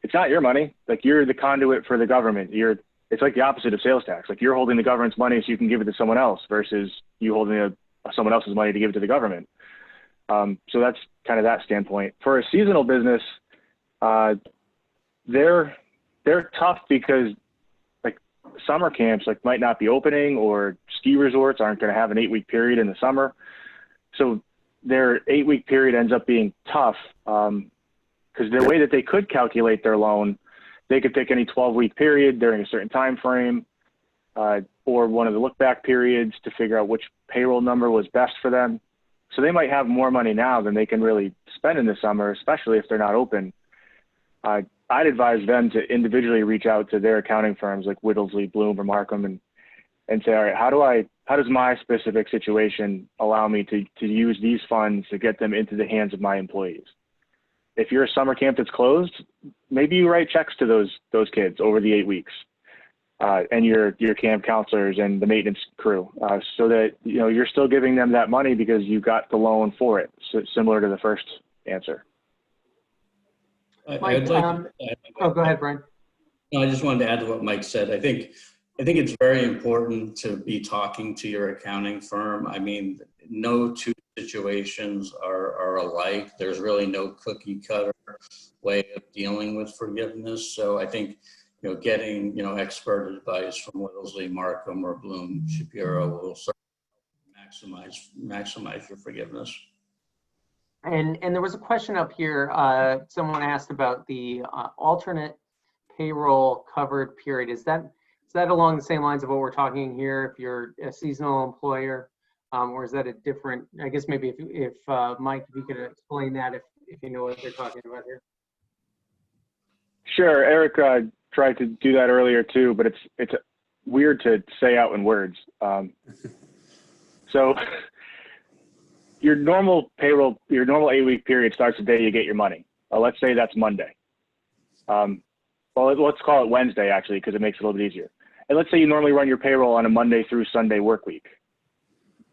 it's not your money. Like, you're the conduit for the government. It's like the opposite of sales tax. Like, you're holding the government's money so you can give it to someone else versus you holding someone else's money to give it to the government. So that's kind of that standpoint. For a seasonal business, they're tough because summer camps might not be opening, or ski resorts aren't going to have an 8-week period in the summer. So their 8-week period ends up being tough because the way that they could calculate their loan, they could pick any 12-week period during a certain time frame or one of the look back periods to figure out which payroll number was best for them. So they might have more money now than they can really spend in the summer, especially if they're not open. I'd advise them to individually reach out to their accounting firms like Whittlesey, Bloom, or Markham and say, all right, how does my specific situation allow me to use these funds to get them into the hands of my employees? If you're a summer camp that's closed, maybe you write checks to those kids over the 8 weeks and your camp counselors and the maintenance crew so that you're still giving them that money because you got the loan for it. So similar to the first answer. Mike, go ahead, Brian. No, I just wanted to add to what Mike said. I think it's very important to be talking to your accounting firm. I mean, no two situations are alike. There's really no cookie cutter way of dealing with forgiveness. So I think, getting, expert advice from Whittlesey, Markham, or Bloom, Shapiro will certainly maximize your forgiveness. And there was a question up here. Someone asked about the alternate payroll covered period. Is that along the same lines of what we're talking here? If you're a seasonal employer, or is that a different? I guess maybe if Mike, if you could explain that, if you know what they're talking about here. Sure, Eric tried to do that earlier too, but it's weird to say out in words. So your normal payroll, your normal 8-week period starts the day you get your money. Let's say that's Monday. Well, let's call it Wednesday actually, because it makes it a little bit easier. And let's say you normally run your payroll on a Monday through Sunday work week.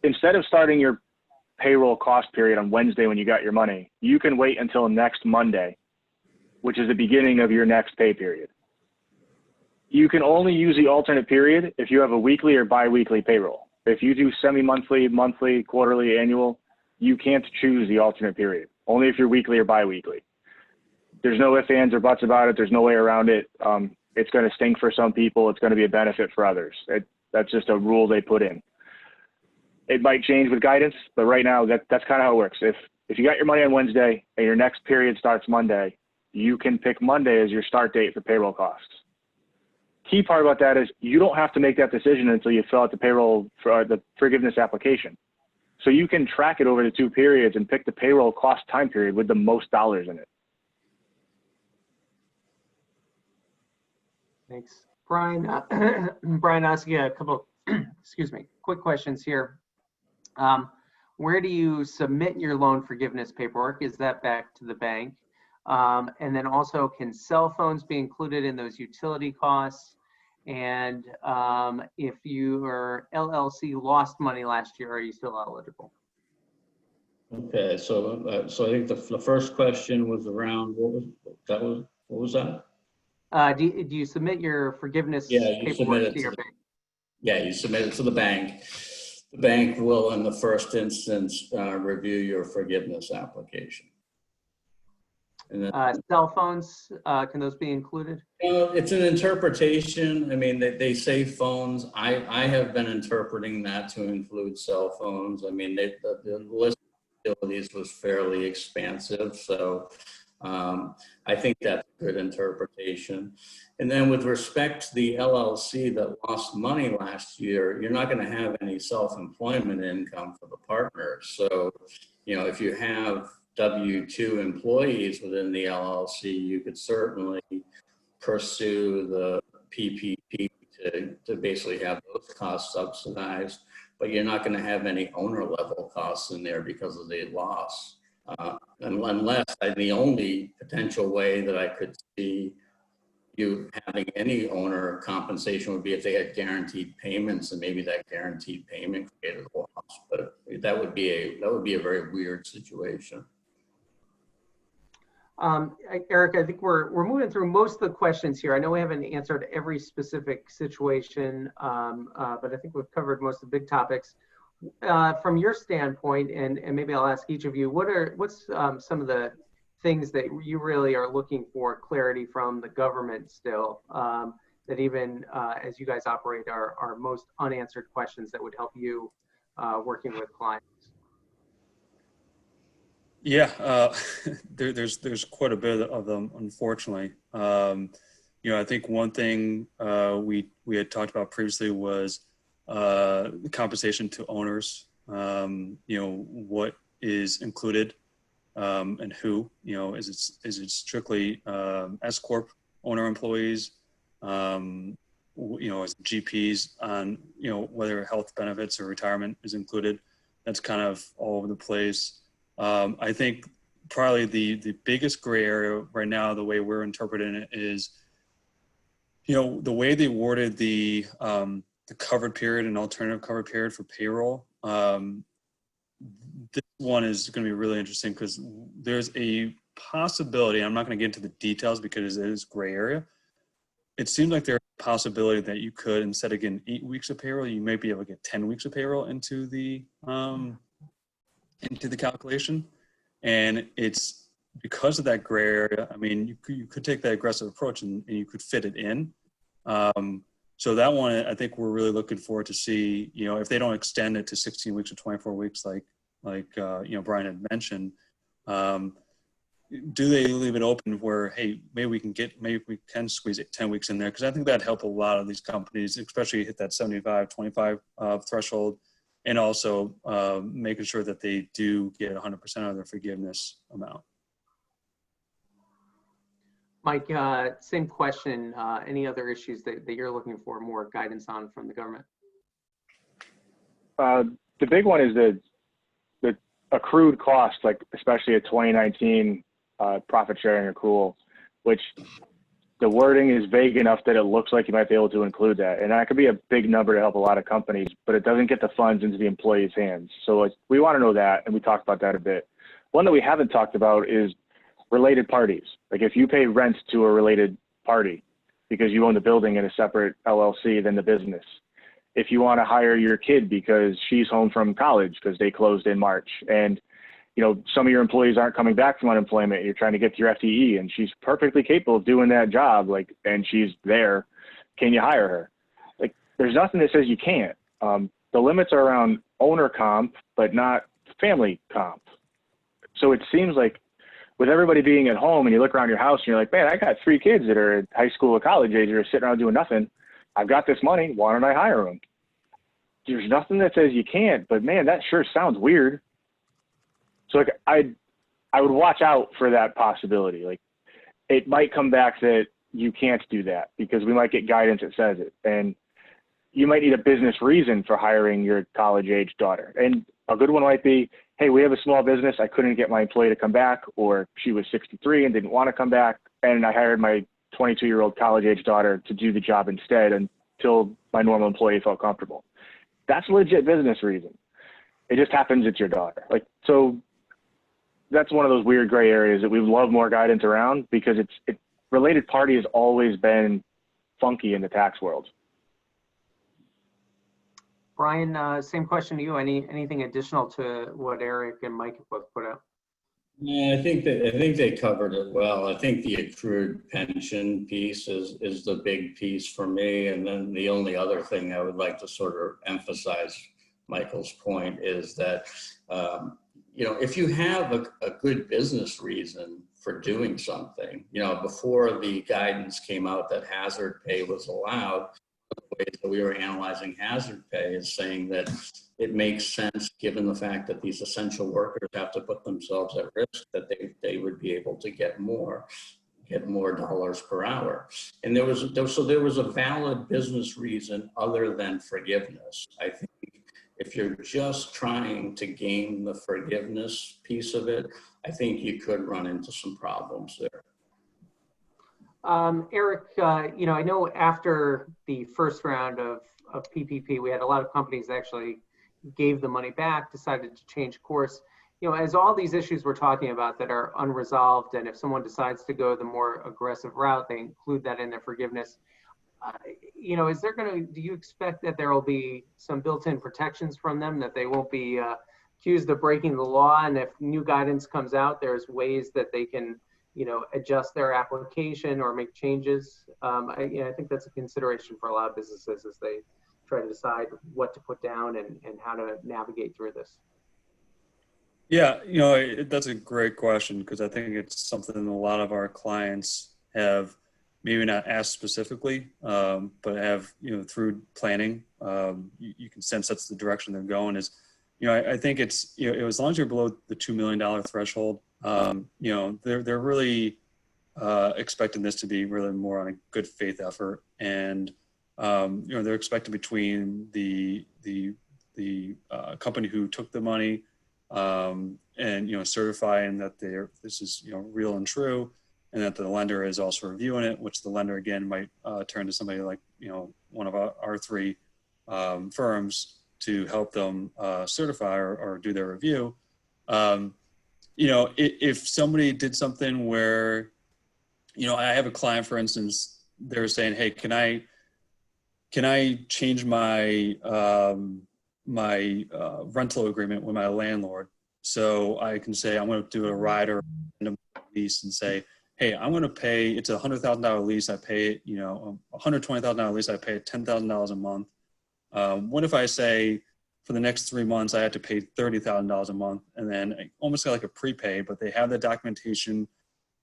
Instead of starting your payroll cost period on Wednesday when you got your money, you can wait until next Monday, which is the beginning of your next pay period. You can only use the alternate period if you have a weekly or bi-weekly payroll. If you do semi-monthly, monthly, quarterly, annual, you can't choose the alternate period, only if you're weekly or bi-weekly. There's no ifs, ands, or buts about it. There's no way around it. It's going to stink for some people. It's going to be a benefit for others. That's just a rule they put in. It might change with guidance, but right now that's kind of how it works. If you got your money on Wednesday and your next period starts Monday, you can pick Monday as your start date for payroll costs. Key part about that is you don't have to make that decision until you fill out the payroll for the forgiveness application. So you can track it over the 2 periods and pick the payroll cost time period with the most dollars in it. Thanks. Brian, Brian, I'll ask you a couple, excuse me, quick questions here. Where do you submit your loan forgiveness paperwork? Is that back to the bank? And then also, can cell phones be included in those utility costs? And if your LLC lost money last year, are you still eligible? Okay, so I think the first question was around, what was that? Do you submit your forgiveness paperwork to your bank? Yeah, you submit it to the bank. The bank will, in the first instance, review your forgiveness application. And then, cell phones, can those be included? it's an interpretation. I mean, they say phones. I have been interpreting that to include cell phones. I mean, the list of utilities was fairly expansive, so I think that's a good interpretation. And then with respect to the LLC that lost money last year, you're not going to have any self-employment income for the partners. So, if you have W-2 employees within the LLC, you could certainly pursue the PPP to basically have those costs subsidized, but you're not going to have any owner level costs in there because of the loss. Unless the only potential way that I could see you having any owner compensation would be if they had guaranteed payments, and maybe that guaranteed payment created a loss. But that would be a very weird situation. Eric, I think we're moving through most of the questions here. I know we haven't answered every specific situation, but I think we've covered most of the big topics. From your standpoint, and maybe I'll ask each of you, what's some of the things that you really are looking for clarity from the government still, that even as you guys operate are most unanswered questions that would help you working with clients? Yeah, there's quite a bit of them, unfortunately. I think one thing we had talked about previously was compensation to owners. What is included and who. Is it strictly S Corp owner employees? As GPs on whether health benefits or retirement is included. That's kind of all over the place. I think probably the biggest gray area right now, the way we're interpreting it is, the way they worded the covered period and alternative covered period for payroll. This one is going to be really interesting because there's a possibility, I'm not going to get into the details because it is gray area. It seems like there's a possibility that you could, instead of getting 8 weeks of payroll, you may be able to get 10 weeks of payroll into the calculation. And it's because of that gray area. I mean, you could take that aggressive approach and you could fit it in. So that one, I think we're really looking forward to see, if they don't extend it to 16 weeks or 24 weeks, like Brian had mentioned, do they leave it open where, hey, maybe we can squeeze it 10 weeks in there? Because I think that'd help a lot of these companies, especially hit that 75-25 threshold, and also making sure that they do get 100% of their forgiveness amount. Mike, same question. Any other issues that you're looking for more guidance on from the government? The big one is the accrued cost, like especially a 2019 profit sharing accrual, which the wording is vague enough that it looks like you might be able to include that. And that could be a big number to help a lot of companies, but it doesn't get the funds into the employee's hands. So like, we want to know that, and we talked about that a bit. One that we haven't talked about is related parties. Like if you pay rent to a related party because you own the building in a separate LLC than the business. If you want to hire your kid because she's home from college because they closed in March, and you know, some of your employees aren't coming back from unemployment, you're trying to get your FTE and she's perfectly capable of doing that job, like, and she's there, can you hire her? Like, there's nothing that says you can't. The limits are around owner comp, but not family comp. So it seems like with everybody being at home and you look around your house and you're like, man, I got 3 kids that are at high school or college age that are sitting around doing nothing. I've got this money, why don't I hire them? There's nothing that says you can't, but man, that sure sounds weird. So like I would watch out for that possibility. Like it might come back that you can't do that because we might get guidance that says it. And you might need a business reason for hiring your college age daughter. And a good one might be, hey, we have a small business. I couldn't get my employee to come back, or she was 63 and didn't want to come back. And I hired my 22-year-old college age daughter to do the job instead until my normal employee felt comfortable. That's a legit business reason. It just happens it's your daughter. Like, so that's one of those weird gray areas that we love more guidance around because related party has always been funky in the tax world. Brian, same question to you. Anything additional to what Eric and Mike have both put out? Yeah, I think they covered it well. I think the accrued pension piece is the big piece for me. And then the only other thing I would like to sort of emphasize Michael's point is that, you know, if you have a good business reason for doing something, you know, before the guidance came out that hazard pay was allowed, the ways that we were analyzing hazard pay is saying that it makes sense given the fact that these essential workers have to put themselves at risk, that they would be able to get more dollars per hour. And there was a valid business reason other than forgiveness. I think if you're just trying to game the forgiveness piece of it, I think you could run into some problems there. Eric, you know, I know after the first round of PPP, we had a lot of companies that actually gave the money back, decided to change course. You know, as all these issues we're talking about that are unresolved, and if someone decides to go the more aggressive route, they include that in their forgiveness. You know, do you expect that there will be some built-in protections from them, that they won't be accused of breaking the law? And if new guidance comes out, there's ways that they can, you know, adjust their application or make changes. I think that's a consideration for a lot of businesses as they try to decide what to put down and how to navigate through this. Yeah, you know, that's a great question because I think it's something a lot of our clients have maybe not asked specifically, but have, you know, through planning, you can sense that's the direction they're going is, you know, I think it's, you know, as long as you're below the $2 million threshold, you know, they're really expecting this to be really more on a good faith effort. And, you know, they're expecting between the company who took the money and, you know, certifying that this is, you know, real and true, and that the lender is also reviewing it, which the lender again might turn to somebody like, you know, one of our 3 firms to help them certify or do their review. You know, if somebody did something where, you know, I have a client, for instance, they're saying, hey, can I change my rental agreement with my landlord? So I can say, I'm going to do a rider lease and say, hey, I'm going to pay, it's a $100,000 lease. I pay it, you know, $120,000 lease. I pay it $10,000 a month. What if I say for the next 3 months, I had to pay $30,000 a month, and then I almost got like a prepay, but they have the documentation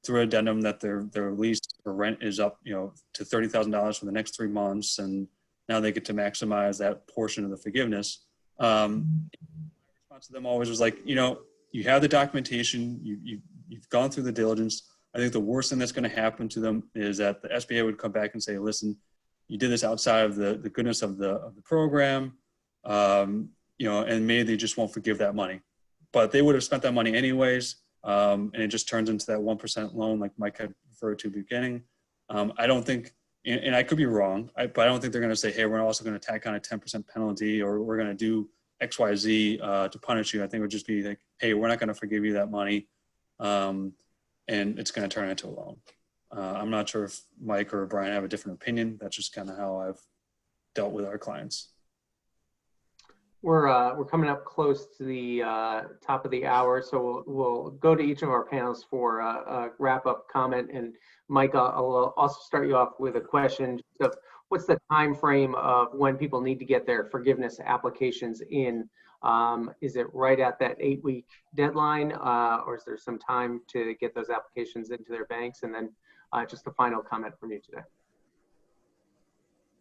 through addendum that their lease or rent is up, you know, to $30,000 for the next 3 months. And now they get to maximize that portion of the forgiveness. My response to them always was like, you know, you have the documentation, you've gone through the diligence. I think the worst thing that's going to happen to them is that the SBA would come back and say, listen, you did this outside of the goodness of the program, you know, and maybe they just won't forgive that money. but they would have spent that money anyways. And it just turns into that 1% loan like Mike had referred to at the beginning. I don't think, and I could be wrong, but I don't think they're going to say, hey, we're also going to tack on a 10% penalty, or we're going to do X, Y, Z to punish you. I think it would just be like, hey, we're not going to forgive you that money. And it's going to turn into a loan. I'm not sure if Mike or Brian have a different opinion. That's just kind of how I've dealt with our clients. We're coming up close to the top of the hour, so we'll go to each of our panels for a wrap-up comment. And Mike, I'll also start you off with a question of what's the time frame of when people need to get their forgiveness applications in? Is it right at that 8-week deadline, or is there some time to get those applications into their banks? And then just a final comment from you today.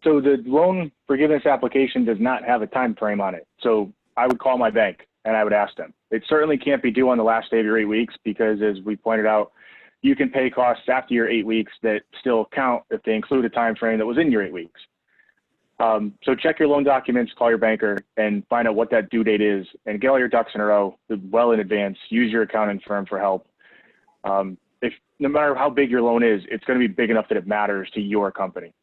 So the loan forgiveness application does not have a time frame on it. So I would call my bank and I would ask them. It certainly can't be due on the last day of your 8 weeks, because as we pointed out, you can pay costs after your 8 weeks that still count if they include a time frame that was in your 8 weeks. So check your loan documents, call your banker, and find out what that due date is, and get all your ducks in a row well in advance. Use your accounting firm for help. If no matter how big your loan is, it's going to be big enough that it matters to your company.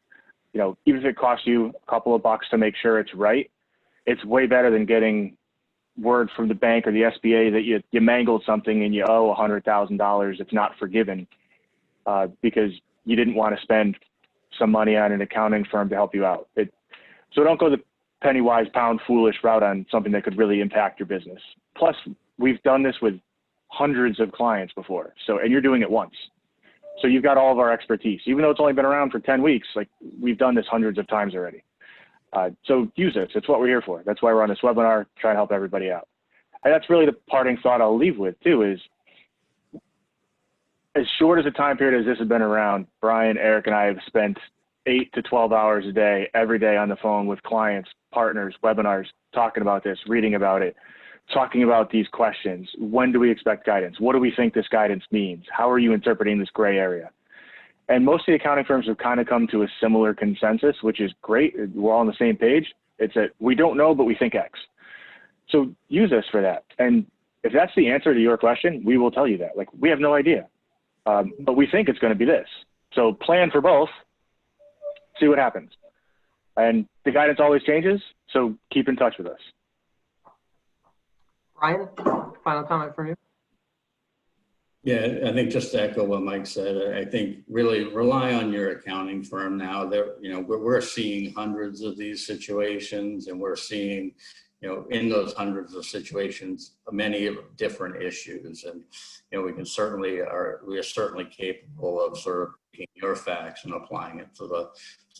You know, even if it costs you a couple of bucks to make sure it's right, it's way better than getting word from the bank or the SBA that you mangled something and you owe $100,000. It's not forgiven because you didn't want to spend some money on an accounting firm to help you out. So don't go the penny wise, pound foolish route on something that could really impact your business. Plus, we've done this with hundreds of clients before. And you're doing it once. So you've got all of our expertise, even though it's only been around for 10 weeks, like we've done this hundreds of times already. So use this. It's what we're here for. That's why we're on this webinar, trying to help everybody out. And that's really the parting thought I'll leave with too, is as short as a time period as this has been around, Brian, Eric, and I have spent 8 to 12 hours a day, every day on the phone with clients, partners, webinars, talking about this, reading about it, talking about these questions. When do we expect guidance? What do we think this guidance means? How are you interpreting this gray area? And most of the accounting firms have kind of come to a similar consensus, which is great. We're all on the same page. It's that we don't know, but we think X. So use us for that. And if that's the answer to your question, we will tell you that. Like, we have no idea, but we think it's going to be this. So plan for both, see what happens. And the guidance always changes, so keep in touch with us. Brian, final comment from you? Yeah, I think just to echo what Mike said, I think really rely on your accounting firm now. We're seeing hundreds of these situations, and we're seeing, in those hundreds of situations, many different issues. And, we are certainly capable of sort of taking your facts and applying it to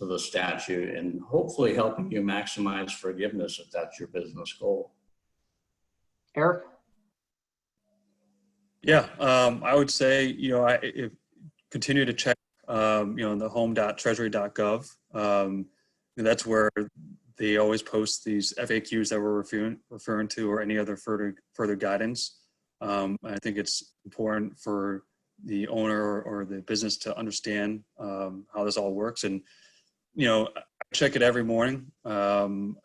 the statute, and hopefully helping you maximize forgiveness if that's your business goal. Eric? Yeah, I would say, continue to check, the home.treasury.gov. That's where they always post these FAQs that we're referring to, or any other further guidance. I think it's important for the owner or the business to understand how this all works. And, I check it every morning. I'm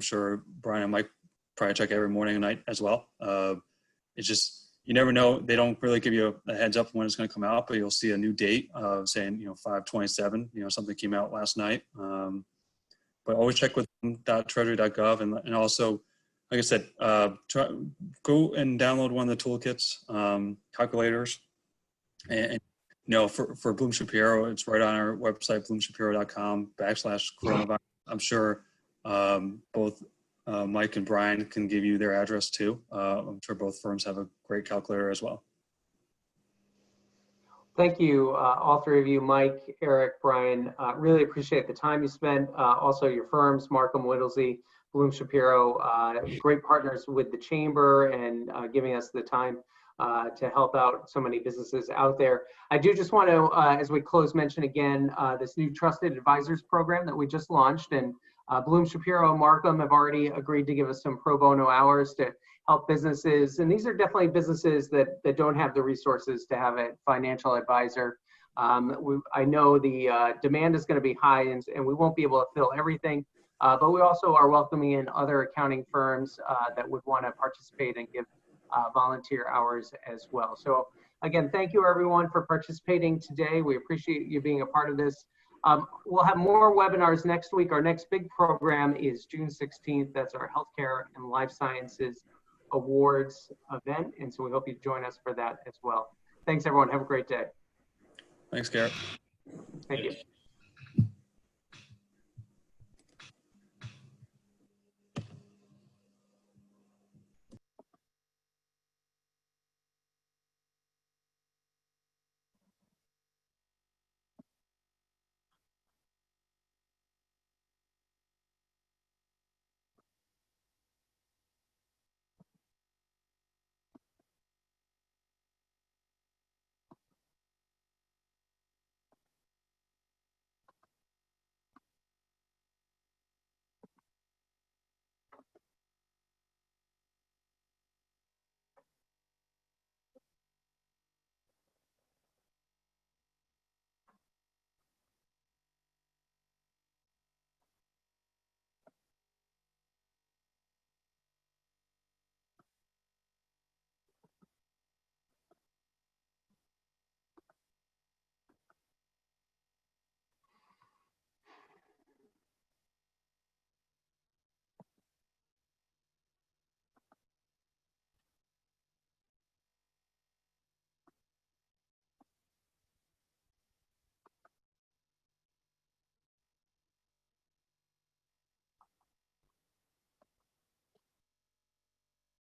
sure Brian and Mike probably check every morning and night as well. It's just, you never know. They don't really give you a heads up when it's going to come out, but you'll see a new date saying, 5/27, something came out last night. But always check with .treasury.gov, and also, like I said, go and download one of the toolkits, calculators, and for Bloom Shapiro, it's right on our website, bloomshapiro.com/coronavirus. I'm sure both Mike and Brian can give you their address too. I'm sure both firms have a great calculator as well. Thank you, all three of you, Mike, Eric, Brian. Really appreciate the time you spent. Also your firms, Markham Whittlesey, Bloom Shapiro, great partners with the Chamber, and giving us the time to help out so many businesses out there. I do just want to, as we close, mention again this new Trusted Advisors program that we just launched, and Bloom Shapiro and Markham have already agreed to give us some pro bono hours to help businesses. And these are definitely businesses that don't have the resources to have a financial advisor. I know the demand is going to be high, and we won't be able to fill everything, but we also are welcoming in other accounting firms that would want to participate and give volunteer hours as well. So again, thank you everyone for participating today. We appreciate you being a part of this. We'll have more webinars next week. Our next big program is June 16th. That's our Healthcare and Life Sciences Awards event. And so we hope you join us for that as well. Thanks everyone. Have a great day. Thanks, Garrett. Thank you.